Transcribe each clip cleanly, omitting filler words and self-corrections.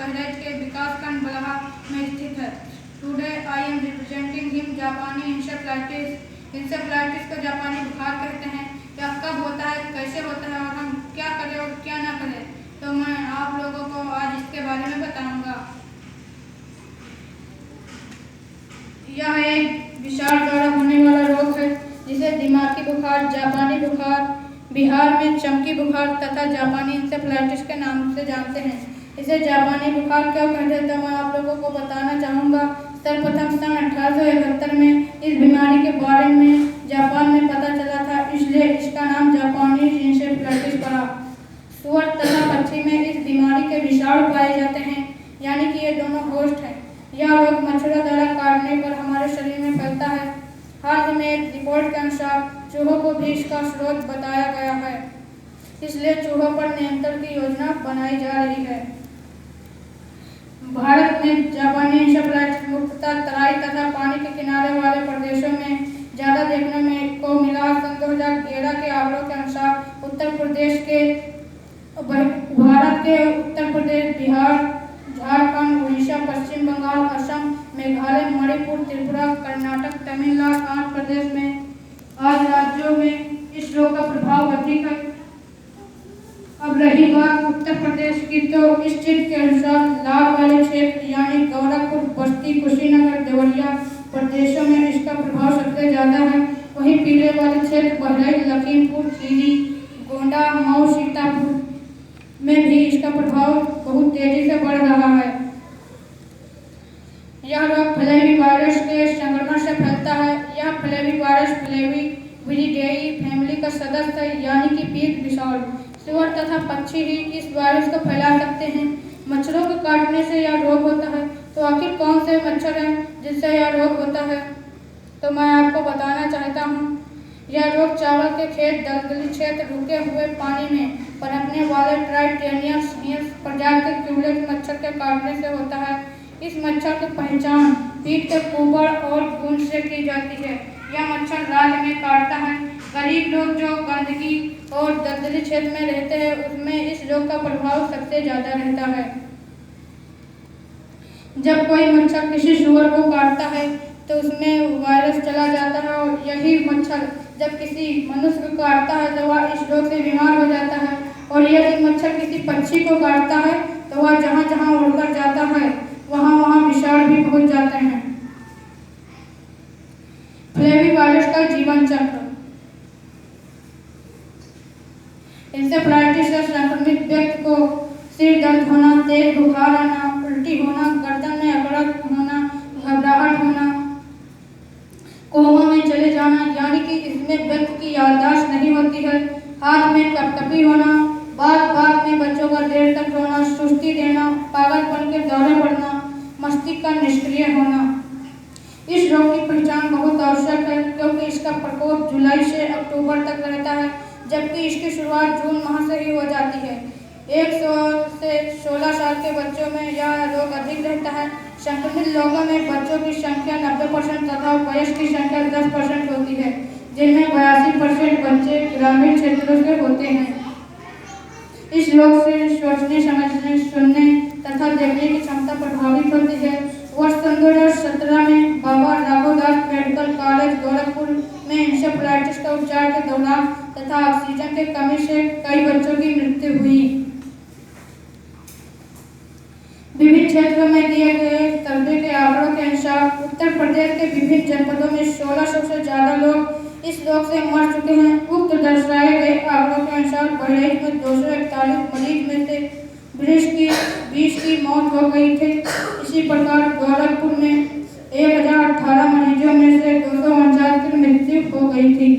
बहराइच के विकासखंड बलहा में स्थित है। Today I am representing him जापानी इंसेफ्लाइटिस। इंसेफ्लाइटिस को जापानी बुखार कहते हैं। यह कब होता है, कैसे होता है और हम क्या करें और क्या ना करें, तो मैं आप लोगों को आज इसके बारे में बताऊंगा। यह एक विशाल द्वारा होने वाला रोग है जिसे दिमागी बुखार, जापानी बुखार, बिहार में चमकी बुखार तथा जापानी इंसेफ्लाइटिस के नाम से जानते हैं। इसे जापानी बुखार क्यों कहते हैं तो मैं आप लोगों को बताना चाहूँगा। सर्वप्रथम सन 1871 में इस बीमारी के बारे में जापान में पता चला था, इसलिए इसका नाम जापानी इंसेफ्लाइटिस पड़ा। सुअर तथा पक्षी में इस बीमारी के विषाणु पाए जाते हैं, यानी कि ये दोनों होस्ट हैं। यह रोग मच्छरों द्वारा काटने पर हमारे शरीर में फैलता है। हाल ही में एक रिपोर्ट के अनुसार चूहों को भी इसका स्रोत बताया गया है, इसलिए चूहों पर नियंत्रण की योजना बनाई जा रही है। भारत में जापानी इंसेफ्लाइटिस मुख्यतः तराई तथा पानी के किनारे वाले प्रदेशों में ज्यादा देखने को मिला। सन 2011 के आंकड़ों के अनुसार भारत के उत्तर प्रदेश, बिहार, झारखंड, उड़ीसा, पश्चिम बंगाल, असम, मेघालय, मणिपुर, त्रिपुरा, कर्नाटक, तमिलनाडु, आंध्र प्रदेश में आज राज्यों में इस रोग का प्रभाव अधिक है। अब रही बात उत्तर प्रदेश की, तो इस चित्र के अनुसार लाल वाले क्षेत्र यानी गोरखपुर, बस्ती, कुशीनगर, देवरिया प्रदेशों में इसका प्रभाव सबसे ज्यादा है। वहीं पीले वाले क्षेत्र बहराइच, लखीमपुर खीरी, गोंडा, मऊ, सीतापुर में भी इसका प्रभाव बहुत तेजी से बढ़ रहा है। यह रोग फ्लेवी वायरस के संक्रमण से फैलता है। यह फ्लेवी वायरस फ्लेविविरिडेई फैमिली का सदस्य है, यानी कि पीक विषाणु। सुअर तथा पक्षी ही इस वायरस को फैला सकते हैं। मच्छरों को काटने से यह रोग होता है। तो आखिर कौन से मच्छर हैं जिससे यह रोग होता है, तो मैं आपको बताना चाहता हूँ। यह रोग चावल के खेत, दलदली क्षेत्र, रुके हुए पानी में पनपने वाले ट्राइटेनियस प्रजाति के क्यूलेक्स मच्छर के काटने से होता है। इस मच्छर की पहचान पीठ के कुबड़ और गूंज से की जाती है। यह मच्छर राज्य में काटता है। गरीब लोग जो गंदगी और दलदली क्षेत्र में रहते हैं, उसमें इस रोग का प्रभाव सबसे ज्यादा रहता है। जब कोई मच्छर किसी सुअर को काटता है तो उसमें वायरस चला जाता है, और यही मच्छर जब किसी मनुष्य को काटता है तो वह इस रोग से बीमार हो जाता है। और यदि मच्छर किसी पक्षी को काटता है तो वह जहाँ जहाँ उड़कर जाता है वहाँ वहाँ विषाणु भी पहुँच जाते हैं। फ्लेवी वायरस का जीवन चक्र। इंसेफ्लाइटिस से संक्रमित व्यक्ति को सिर दर्द होना, तेज बुखार आना, उल्टी होना, गर्दन में अकड़न होना, घबराहट होना, कोमा में चले जाना, यानी कि इसमें व्यक्ति की याददाश्त नहीं होती है, हाथ में कपकपी होना, बात में बच्चों का देर तक रोना, सुस्ती देना, पागलपन के दौरे पड़ना, मस्तिष्क का निष्क्रिय होना। इस रोग की पहचान बहुत आवश्यक है, क्योंकि इसका प्रकोप जुलाई से अक्टूबर तक रहता है, जबकि इसकी शुरुआत जून माह से ही हो जाती है। 1 से 16 साल के बच्चों में यह रोग अधिक रहता है। संक्रमित लोगों में बच्चों की संख्या 90% तथा वयस्क की संख्या 10% होती है, जिनमें 82% बच्चे ग्रामीण क्षेत्रों से होते हैं। इस रोग से सोचने, समझने, सुनने तथा देखने की क्षमता प्रभावित होती है। वर्ष 2017 में बाबा राघवदास मेडिकल कॉलेज गोरखपुर में इंसेफ्लाइटिस के उपचार के दौरान तथा ऑक्सीजन की कमी से कई बच्चों की मृत्यु हुई। विभिन्न क्षेत्रों में दिए गए सर्वे के आंकड़ों के अनुसार उत्तर प्रदेश के विभिन्न जनपदों में 1600 से ज्यादा लोग इस रोग से मर चुके हैं। उक्त दर्शाए गए आंकड़ों के अनुसार बहराइच में 241 मरीज में से 20 की मौत हो गई थी। इसी प्रकार गोरखपुर में 1018 मरीजों में से 249 की मृत्यु हो गई थी।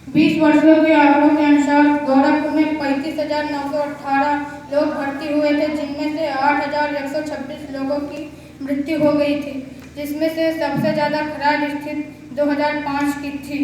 20 वर्षों के आंकड़ों के अनुसार गोरखपुर में 35,918 लोग भर्ती हुए थे, जिनमें से 8,126 लोगों की मृत्यु हो गई थी, जिसमें से सबसे ज्यादा खराब स्थिति 2005 की थी।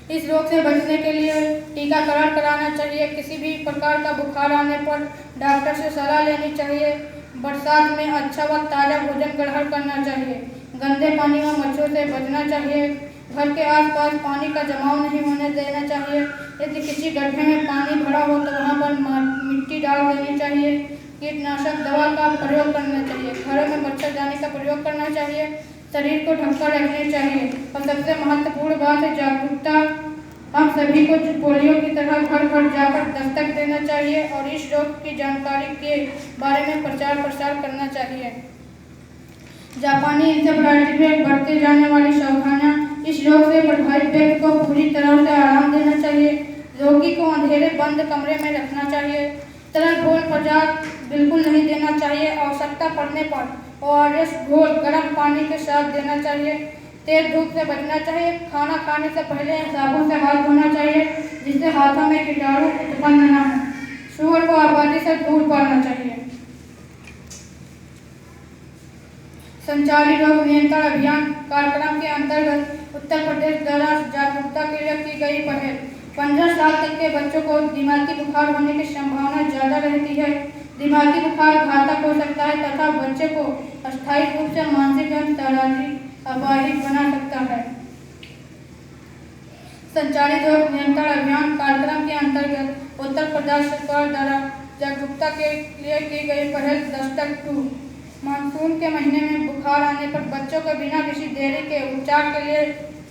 इस रोग से बचने के लिए टीकाकरण कराना चाहिए। किसी भी प्रकार का बुखार आने पर डॉक्टर से सलाह लेनी चाहिए। बरसात में अच्छा व ताज़ा भोजन ग्रहण करना चाहिए। गंदे पानी व मच्छरों से बचना चाहिए। घर के आसपास पानी का जमाव नहीं होने देना चाहिए। यदि किसी गड्ढे में पानी भरा हो तो वहाँ पर मिट्टी डाल देनी चाहिए। कीटनाशक दवा का प्रयोग करना चाहिए। घरों में मच्छरदानी का प्रयोग करना चाहिए। शरीर को ढककर रखना चाहिए। और सबसे महत्वपूर्ण बात है जागरूकता। हम सभी को पोलियो की तरह घर घर जाकर दस्तक देना चाहिए और इस रोग की जानकारी के बारे में प्रचार प्रसार करना चाहिए। जापानी इंसेफ्लाइटिस में बढ़ते जाने वाली सावधानियां। इस रोग से प्रभावित व्यक्ति को पूरी तरह से आराम देना चाहिए। रोगी को अंधेरे बंद कमरे में रखना चाहिए। तरल घोल पदार्थ बिल्कुल नहीं देना चाहिए। आवश्यकता पड़ने पर ORS घोल गर्म पानी के साथ देना चाहिए। तेज धूप से बचना चाहिए। खाना खाने से पहले साबुन से हाथ धोना चाहिए जिससे हाथों में कीटाणु उत्पन्न न हो। सूअर को आबादी से दूर पालना चाहिए। संचारी रोग नियंत्रण अभियान कार्यक्रम के अंतर्गत उत्तर प्रदेश द्वारा जागरूकता के लिए की गई पहल। 15 साल तक के बच्चों को दिमागी बुखार होने की संभावना ज़्यादा रहती है। दिमागी बुखार घातक हो सकता है तथा बच्चे को अस्थायी रूप से मानसिक एवं शारीरिक अपाहिज बना सकता है। संचारी रोग नियंत्रण अभियान कार्यक्रम के अंतर्गत उत्तर प्रदेश सरकार द्वारा जागरूकता के लिए की गई पहल दस्तक 2। मानसून के महीने में बुखार आने पर बच्चों को बिना किसी देरी के उपचार के लिए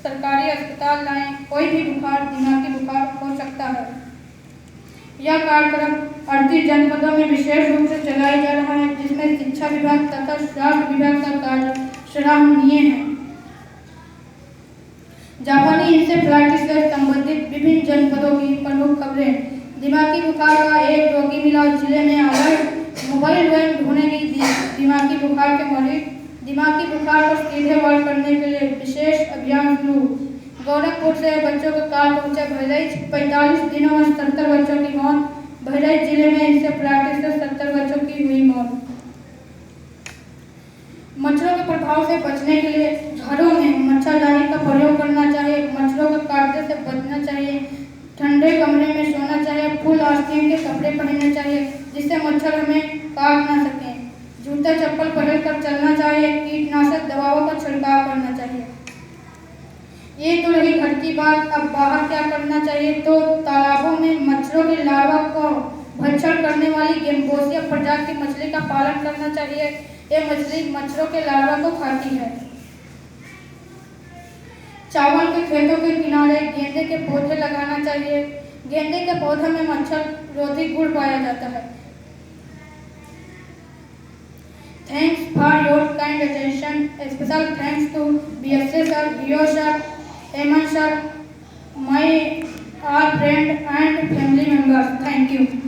सरकारी अस्पताल लाएं। कोई भी बुखार दिमागी बुखार हो सकता है। यह कार्यक्रम 38 जनपदों में विशेष रूप से चलाया जा रहा है जिसमें शिक्षा विभाग तथा स्वास्थ्य विभाग का कार्य सराहनीय है। जापानी इंसेफ्लाइटिस से संबंधित विभिन्न जनपदों की प्रमुख खबरें। दिमागी बुखार का एक रोगी मिला जिले में आया। मोबाइल वैन ढूंढेगी दिमागी बुखार के मरीज। दिमागी बुखार पर सीधे वार करने के लिए विशेष अभियान शुरू। गोरखपुर से बच्चों को कार पहुंचा बहराइच। 45 दिनों में 70 बच्चों की मौत। बहराइच जिले में इंसेफ्लाइटिस से 70 बच्चों की हुई मौत। मच्छरों के प्रभाव से बचने के लिए घरों में मच्छरदानी का प्रयोग करना चाहिए। मच्छरों के काटने से बचना चाहिए। ठंडे कमरे में सोना चाहिए। फुल आस्तीन के कपड़े पहनने चाहिए जिससे मच्छर हमें काट ना सकें। जूते चप्पल पहन कर चलना चाहिए। कीटनाशक दवाओं का छिड़काव करना चाहिए। ये तो रही घर की बात। अब बाहर क्या करना चाहिए तो तालाबों में मच्छरों के लार्वा को भक्षण करने वाली गेम्बोसिया प्रजाति की मछली का पालन करना चाहिए। ये मछली मच्छरों के लार्वा को खाती है। चावल के खेतों के किनारे गेंदे के पौधे लगाना चाहिए। गेंदे के पौधे में मच्छर रोधी गुण पाया जाता है। Thanks for your kind attention. A special thanks to BSA sir, Dio sir, Eman sir, my all friend and family members. Thank you.